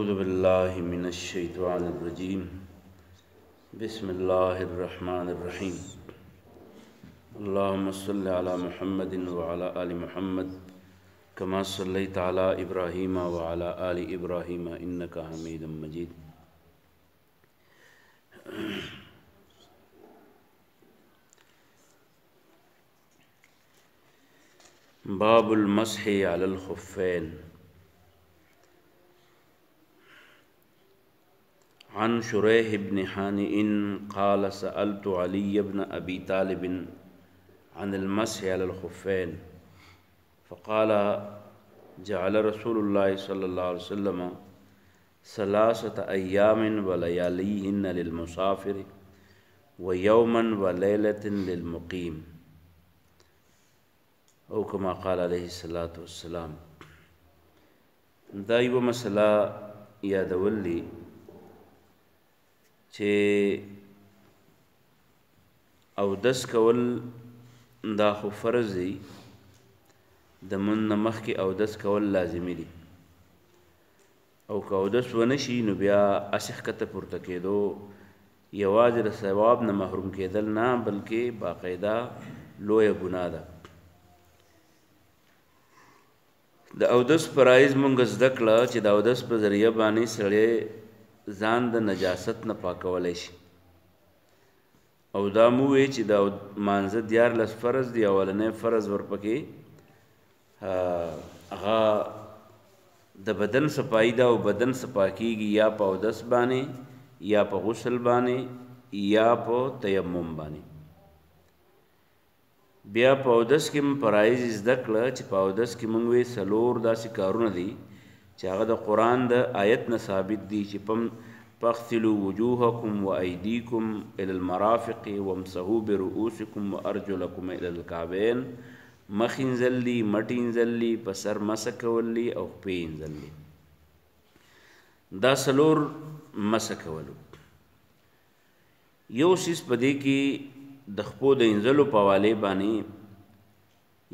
أعوذ بالله من الشيطان الرجيم بسم الله الرحمن الرحيم اللهم صل على محمد وعلى آل محمد كما صليت على إبراهيم وعلى آل إبراهيم إنك حميد مجيد باب المسح على الخفين عن شريح بن حانئ قال سألت علي بن أبي طالب عن المسح على الخفين فقال جعل رسول الله صلى الله عليه وسلم 3 أيام ولياليهن للمسافر ويوما وليلة للمقيم او كما قال عليه الصلاة والسلام. دا یو مسله یادول دي چې اودس کول دا خو فرض دی، د من مخکې اودس کول لازمي دي، او که اودس ونشي نو بیا اسخ کته پورته کېدو یوازې د ثواب نه محروم کېدل نه بلکې باقاعده لویه ګناه ده. د اودس فرایض مونږ زده کړه چې د اودس په ذریعه باندې سړی ځان د نجاست نه پاکولی شي، او دا مو وی چې د مانځه 14 فرض دی، اولنی فرض ورپکې هغه د بدن صفایي ده، او بدن صفا کېږي یا په اودس باندې یا په غسل باندې یا په تیمم باندې. بیا په اودس کې م فرایض زده کړه چې په اودس کې مونږ وی 4 داسې کارونه دي چې هغه د قرآن د آیت نه ثابت دي چې فاغسلوا وجوهکم وایدیکم الی المرافق وامسحوا برؤوسکم وارجلکم الی الکعبین. مخ انځل دي، مټ انځل دي، په سر مسح کول دي او پښې انځل دي. دا 4 مسح کولو. یو څیز په دې کې د خپو د انځلو په حوالې باندې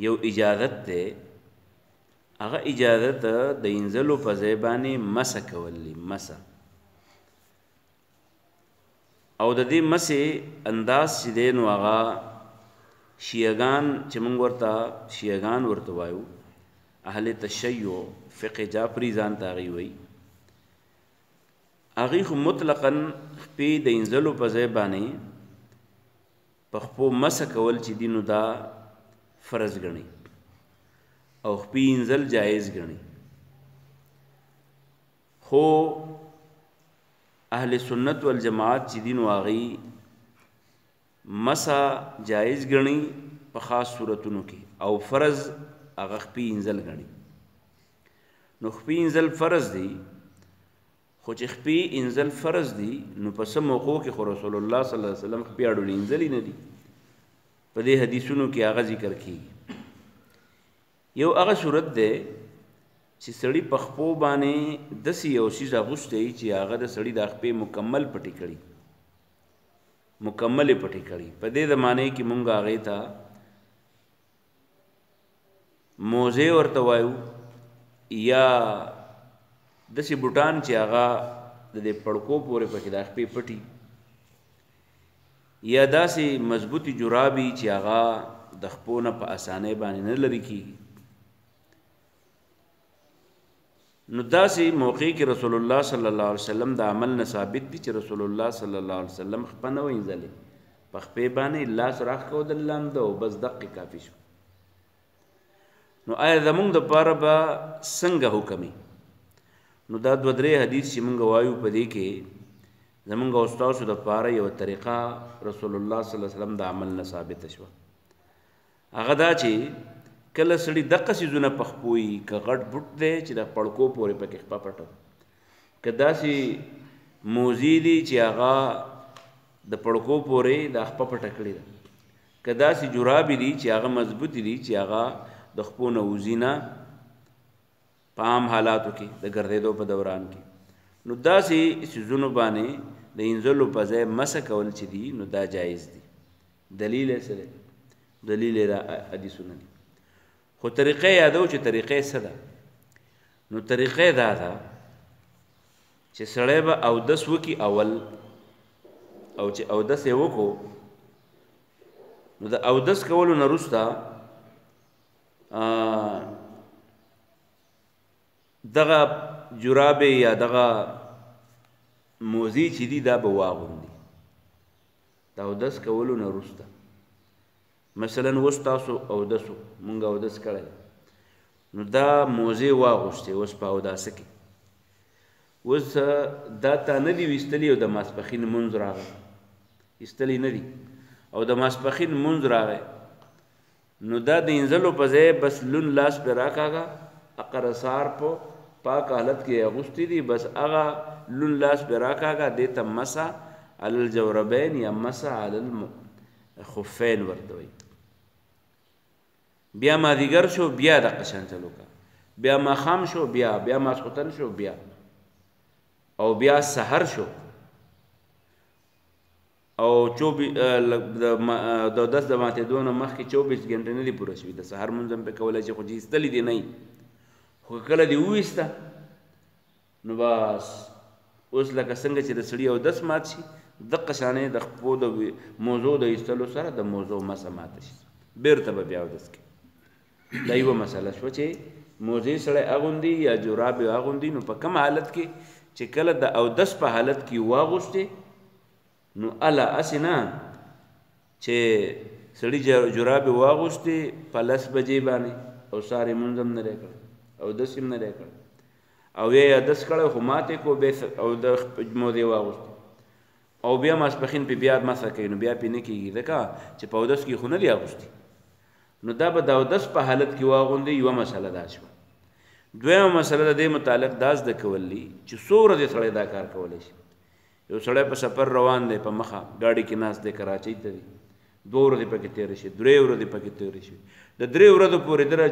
یو اجازت دی، هغه اجازت د انځلو په ځای باندې مسح کول دي، مسح. او د دې مسح انداز چې دی نو هغه شیعګان چې موږ ورته شیعګان ورته وایو، اهل تشیع فقه جعفری ځان ته هغوی وایي، هغوی خو مطلقاً خپې د انځلو په ځای باندې په خپو مسح کول چې دي نو دا فرض ګڼي او خپې انځل جایز ګڼي. خو اهل سنت والجماعت چې دي نو هغوی مسح جایز ګڼي په خاص صورتونو کې، او فرض هغه خپې انځل ګڼي. نو خپې انځل فرض دي، خو چې خپې انځل فرض دي نو په څه موقعو کې خو رسول الله صلی الله علیه وسلم خپې اړولې انځلې نه دي، په دې حدیثونو کې هغه ذکر کیږي. یو هغه صورت دی چې سړی په خپو باندې داسې یو څیز اغوستی چې هغه د سړي د خپې مکمل پټې کړي، مکمل پټې کړي. په دې زمانې کې مونږ هغې ته موزې ورته وایو، یا داسې بوټان چې هغه د دې پړکو پورې پکې د خپې پټي، یا داسې مضبوطی جرابي چې هغه د خپو نه په اسانۍ باندې نه لرې کېږي. نو داسې موقع کې رسول الله صلی الله علیه وسلم د عمل نه ثابت دي چې رسول الله صلی الله علیه وسلم خپه نه وینځلې، په خپې باندې لاس راښکودل لامده او بس دقې کافي شو. نو آیا زمونږ دپاره به څنګه حکمي؟ نو دا 2-3 حدیث چې مونږ وایو په دې کې زمونږ او ستاسو دپاره یو طریقه رسول الله صلی الله علیه وسلم د عمل نه ثابته شوه. هغه دا چې کله سړي دقه څیزونه په خپو وي، که غټ بوټ دی چې د پړکو پورې پکې خپه پټه، که داسې موزې دي چې هغه د پړکو پورې د خپه پټه کړې ده، که داسې جرابې دي چې هغه مضبوطې دي چې هغه د خپو نه وځي نه په عام حالاتو کې د ګرځېدو په دوران کې. نو داسې څیزونو باندې د انځلو په ځای مسح کول چې دي نو دا جایز دي. دلیل یې څه دی؟ دلیل یې حدیثونه دي. خو طریقه یادو چې طریقه څه ده؟ نو طریقه دا ده چې سړی به اودس وکي اول او چې اودس یې وکړو نو د اودس کولو نه وروسته دغه جرابې یا دغه موزي چې دي دا به واغوندي د اودس کولو نه وروسته. مثلا اوس تاسو اودسو مونږ اودس کړی نو دا موزې واغوستې اوس په اوداسه کې اوس دا تا نه دي ویستلي او د ماسپښین لمونځ راغی ایستلی نه دي او د ماسپښین لمونځ راغی نو دا د انځلو په ځای بس لون لاس پې راکاږه اقره سار په پاک حالت کې اغوستي دي بس هغه لون لاس پې راکاږه دې ته مسح علی الجوربین یا مسح علی الخفین ورته وایي. بیا مازدیګر شو بیا دقه شان چلو کا بیا ماښام شو بیا ماسخوتن شو بیا او بیا سحر شو او د 10 د ماتېدو نه مخکې 24 ګنټې نه دي پوره شوي د سحر لمونځ هم پې کولی شي خو چې ایستلي دي نه خو کله دې وویسته نو بس اوس لکه څنګه چې د سړي اودس مات شي دقه شانې د خپو د موضوع د ایستلو سره د موضوع مسه ماته شي بېرته به بیا اودس کوي. دا یوه مسله شوه چې موزې سړی اغوندي یا جرابې اغوندي نو په کوم حالت کې چې کله د اودس په حالت کې واغوستې نو اله هسې نه چې سړي جرابې واغوستې په 10 بجې باندې او سار یې لمونځ هم نه دی کړی اودس یې هم نه دی کړی او یا یې اودس کړی خو ماتې کړو او د موزې واغوستې او بیا ماسپښین پې بیا مسه کوي نو بیا پې نه کېږي ځکه چې په اودس کې خو نه دی اغوستي نو دا به د اودس په حالت کې واغوندي. یوه مسله دا شوه. دویمه مسله د دې متعلق دا زده کول دي چې څو ورځې سړی دا کار کولی شي. یو سړی په سفر روان دی په مخه ګاډي کې ناست دی کراچۍ ته دی 2 ورځې پکې تېرې شي 3 ورځې پکې تېرې شي د 3 ورځو پورې دره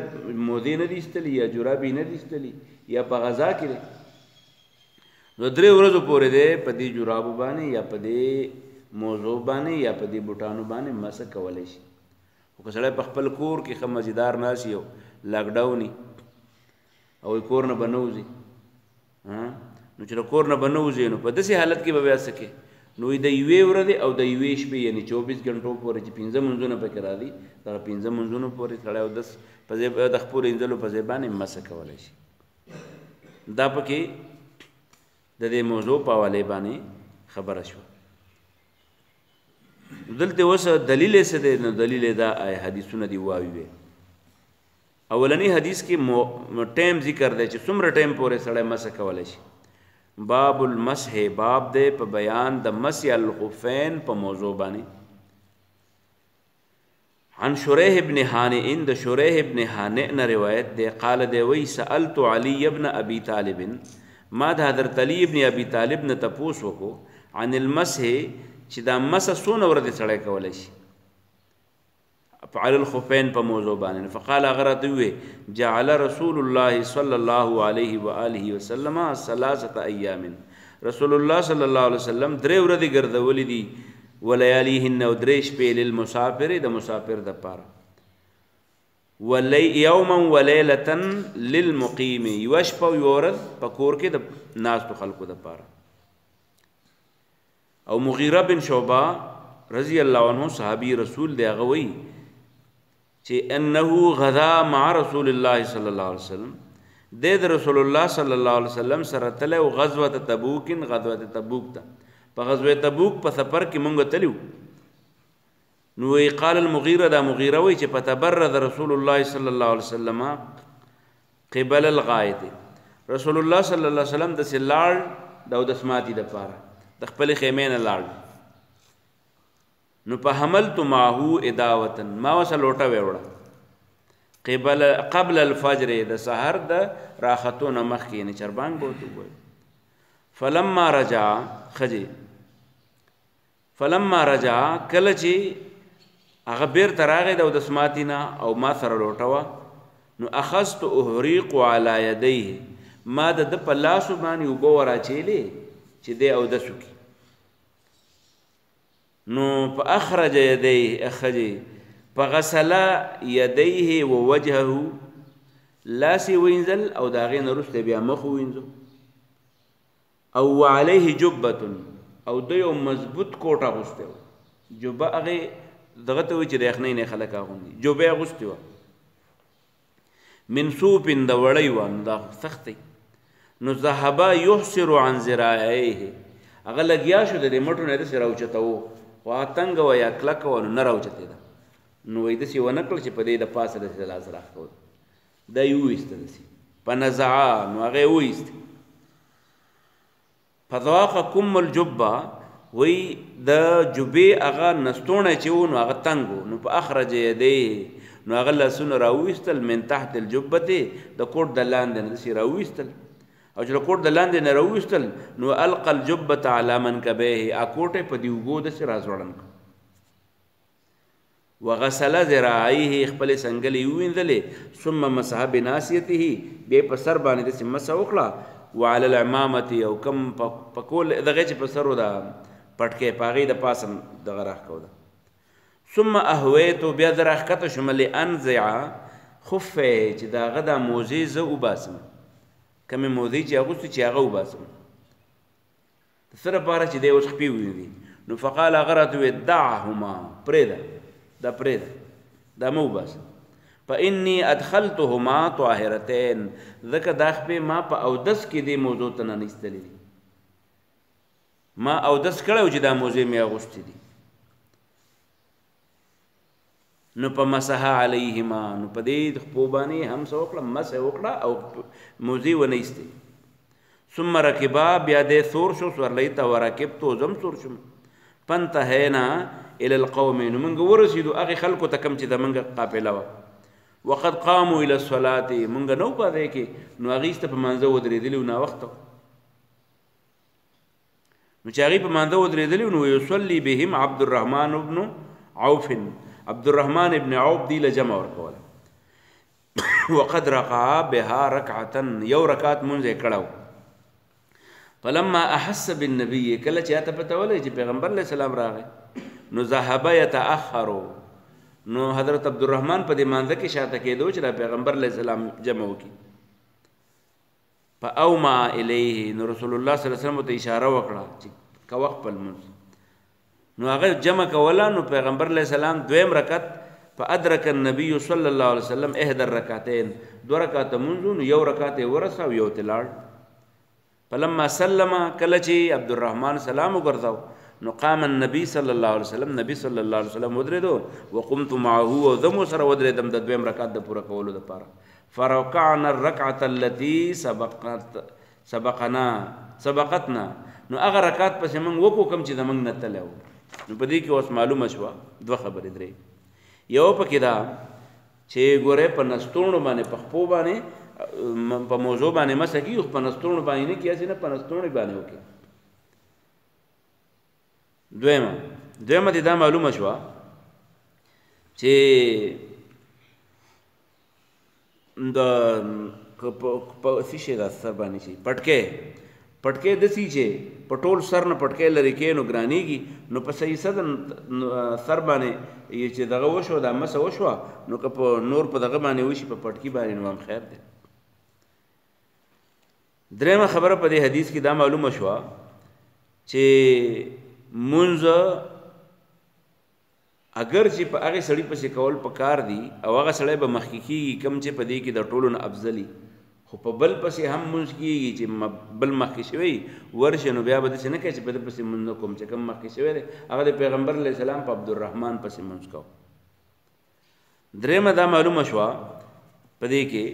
موزې نه دي ایستلي یا جرابې نه دي ایستلي یا په غذا کې دی نو 3 ورځو پورې دی په دې جرابو باندې یا په دې موضوع باندې یا په دې بوټانو باندې مسه کولی شي. خو که سړی په خپل کور کې ښه مزیدار ناست یو لاکډاوني او کور نه به نه وځي نو چې د کور نه به نه وځي نو په داسې حالت کې به بیا څه کوي نو د 1 ورځې او د 1 شپې یعنې 24 ګنټو پورې چې 15 منځونه پکې راځي دغه 15 منځونو پورې سړی اودس په ځای د خپلو انځلو په ځای باندې مسه کولی شي. دا پکې د دې موضوع په حوالې باندې خبره شوه. دلته اوس دلیل یې څه دی نو دلیل یې دا حدیثونه دي واوي. اولنی حدیث کې ټایم ذکر دی چې څومره ټایم پورې سړی مسح کولی شي. باب المسح باب دی په بیان د مسح الخفین په موضوع باندې. عن شریح ابن حانئ د شریح ابن حانئ نه روایت دی قال دی وی سألت علی ابن ابي طالب ما د حضرت علی ابن ابي طالب نه تپوس وکړو عن المسح چې دا مسح څونه ورځې سړی کولی شي علی الخفین په موضوع باندې. فقال هغه راته وویې جعل رسول الله صلی الله علیه وآله وسلم 3 ایام رسول الله صلی الله علیه وسلم 3 ورځې ګرځولې دي ولیالیهن او 3 شپې للمسافر د مسافر دپاره یوما ولیلة للمقیم یوه شپه او یوه ورځ په کور کې د ناستو خلکو دپاره. او مغیره بن شعبه رضی الله عنه صحابي رسول دی هغه وایي چې انه غذا مع رسول الله صلی الله علیه وسلم د رسول الله صلی الله علیه وسلم سره تللی او غزوه تبوک ته په غزوه تبوک په سفر کې مونږ تلو نو قال المغیره دا مغیره وایي چې فتبرد رسول الله صلی الله علیه وسلم قبل الغایت رسول الله صلی الله علیه وسلم داسې لاړ د اودس ماتي دپاره د خپلې خیمې نه لاړ نو په حملت معه اداوة ما وسه لوټه ویوړه قبل الفجر د سحر د راختو نه مخکې یعنې چربانګ به ورته ووایي. فلما رجع کله چې هغه بیرته راغی د اودس ماتي نه او ما سره لوټه وه نو اخذت احریق علی یدیه ما د ده په لاسو باندې اوبه وراچیلې چې دی اودس وکړي نو فاخرج یدیه فغسل یدیه ووجهه لاس یې وینځل او د هغې نه وروسته بیا مخ ووینځو او علیه جبه او د یو مضبوط کوټ اغوستی و. جبه هغې دغه ته وایي چې د یخنۍ نه خلک اغوندي. جبه یې اغوستې وه من صوف د وړۍ وه، نو دا سخت دی. نو ذهبه یحسر عن ذراعیه، هغه لګیا شو د دې مټو نه یې داسې راوچتوو، خو هغه تنګه وه یا کلکه وه نو نه راوچتېده. نو وایي داسې یې ونه کړل چې په دې د پاسه داسې د لاس راښکول، دا یې وویسته داسې فنزعا، نو هغه یې وویستې. فضاق کم الجبه، وی د جبې هغه نستوڼی چې و نو هغه تنګ و، نو په اخرج یدیه، نو هغه لاسونه راویستل من تحت الجبتې، د کوټ د لاندې نه داسې راویستل. او چې د کوټ د لاندې نه راویستل نو القى الجبة علی منکبیه، کوټ یې په دې اوږو داسې راځوړن کړ. وغسل ذراعیه، خپلې سنګلې ووینځلې. ثم مسح بناصیته، بیا په سر باندې داسې مسح وکړه. وعلى العمامة، او کم په کول دغه چې په سر و د پټکې په هغې د پاسه دغه راښکو ده. ثم اهویتو، بیا زه راښکته شوم لانزع خفه، چې د هغه دا موزې زه وباسم، کمې موزې چې اغوستې چې هغه وباسم د څه لپاره چې دی اوس خپې ووینځي. نو فقال هغه راته وویل دعهما، پرېږده، دا پرېږده، دا مه وباسه. فإني ادخلتهما طاهرتين، ځکه دا خپې ما په اودس کې دې موضوع ته نه ایستلې دي، ما اودس کړی و چې دا موضوع مې اغوستې دي. نو په مسح علیهما، نو په دې خپو باندې هم څه وکړه، مسح وکړه او موضوع ونه ایستې. ثم رکبا، بیا دې سور شو سورلۍ ته، ورکبتو، زم سور شم. فانتهینا الی القوم، نو موږ ورسېدو هغې خلکو ته کوم چې زموږ قافله وه. وقد قاموا الى الصلاه، مونږ نو پاتې کې، نو هغې سته په مانځه ودرېدلي و ناوخته. نو چې هغې په مانځه ودرېدلي و نو یصلي بهم عبد الرحمن بن عوف، عبد الرحمن ابن عوف دی له جمع ورکوله. وقد رقعا بها رکعة، یو رکعت مونځ یې کړی و. فلما احس بالنبي، کله چې هاته پته ولګي چې پیغمبر علیه السلام راغی، نو ذهب یتأخرو، نو حضرت عبدالرحمن په دې مانځه کې شاته کېدو چې دا پیغمبر علیه السلام جمع وکړي. فاوما الیه، نو رسول الله صلی الله علیه وسلم ته اشاره وکړه چې کوه خپل لمونځ. نو هغه جمع کوله. نو پیغمبر علیه السلام دویم رکعت، فادرک النبي صلی الله علیه وسلم احدى الرکعتین، دو رکعته مونځ، نو یو رکعت یې ورسه او یو ته لاړ. فلما سلم، کله چې عبدالرحمن سلام وګرځاو، نو قام النبي صلی الله علیه وسلم، نبی صلی الله علیه وسلم ودرېدو. وقمت معه، او زه مو سره ودرېدم د دویم رکعت د پوره کولو دپاره. فرکعنا الرکعة التي سبقتنا، نو هغه رکعت پسې موږ وکړو کوم چې زموږ نه تللی و. نو په دې کې اوس معلومه شوه دوه خبرې درې. یو پکې دا چې ګورې په نستوڼو باندې، په خپو باندې، په موضوع باندې مسح کېږي، خو په نستوڼو باندې نه کېږي، نه په نستوڼو باندې وکړي. دویمه دې دا معلومه شوه چې د څه شی دا سر باندې شي پټکې داسې چې په ټول سر نه پټکې لرې کړې نو ګرانېږي، نو په صحیح صدر سر باندې چې دغه وشوه، دا مسه وشوه، نو که په نور په دغه باندې وشي، په پټکي باندې، نو هم خیر دی. درېیمه خبره په دې حدیث کې دا معلومه شوه چې مونځ اگر چې په هغې سړي پسې کول پکار دي، او هغه سړی به مخکې کېږي کوم چې په دې کې د ټولو نه افضلي، خو په بل پسې هم مونځ کېږي چې بل مخکې شوی ورشه، نو بیا به داسې نه کوي چې په ده پسې مونځ نه کوم، چې کوم مخکې شوی دی هغه د پیغمبر علیه السلام په عبدالرحمن پسې مونځ کو. درېیمه دا معلومه شوه په دې کې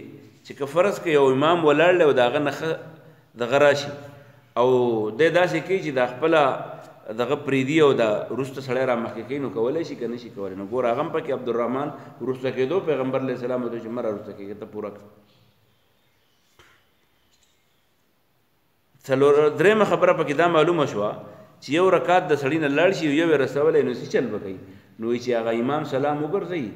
چې که فرض که یو امام ولاړ دی او د هغه نه ښه دغه راشي، او دی داسې کوي چې دا خپله دغه پریدي او دا وروسته سړی را مخکې کوي، نو کولی شي که نه شي کولی. نو ګوره هغه هم پکې عبدالرحمن وروسته کېدو، پیغمبر علیه السلام ورته چې مه را وروسته کېږي، ته پوره کړه. درېیمه خبره پکې دا معلومه شوه چې یو رکعت د سړي نه لاړ شي، یو یې رسولی، نو څه چل به کوي؟ نو وایي چې هغه امام سلام وګرځوي،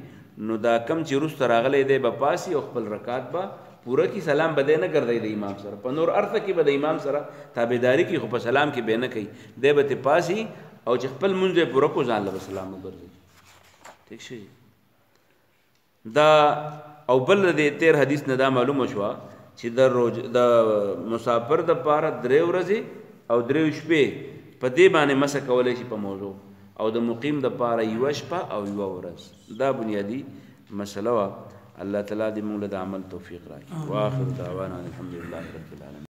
نو دا کم چې وروسته راغلی دی به پاسي او خپل رکعت به پوره کی، سلام به دی نه ګرځوي د امام سره، په نور ارته کې به د امام سره تابعداري کوي، خو په سلام کې به نه کوي، دی به ترې پاسي او چې خپل لمونځ یې پوره کړو ځان له به سلام وګرځوي. ٹھیک شي دا. او بل د تیر حدیث نه دا معلومه شوه چې د مسافر دپاره 3 ورځې او 3 شپې په دې باندې مسح کولی شي په موضوع او د مقیم د پاره 1 شپه او 1 ورځ دا بنیادی مسله وه الله تعالی دې موږ له د عمل توفیق راکړي واخر دعوانا الحمدلله رب العالمین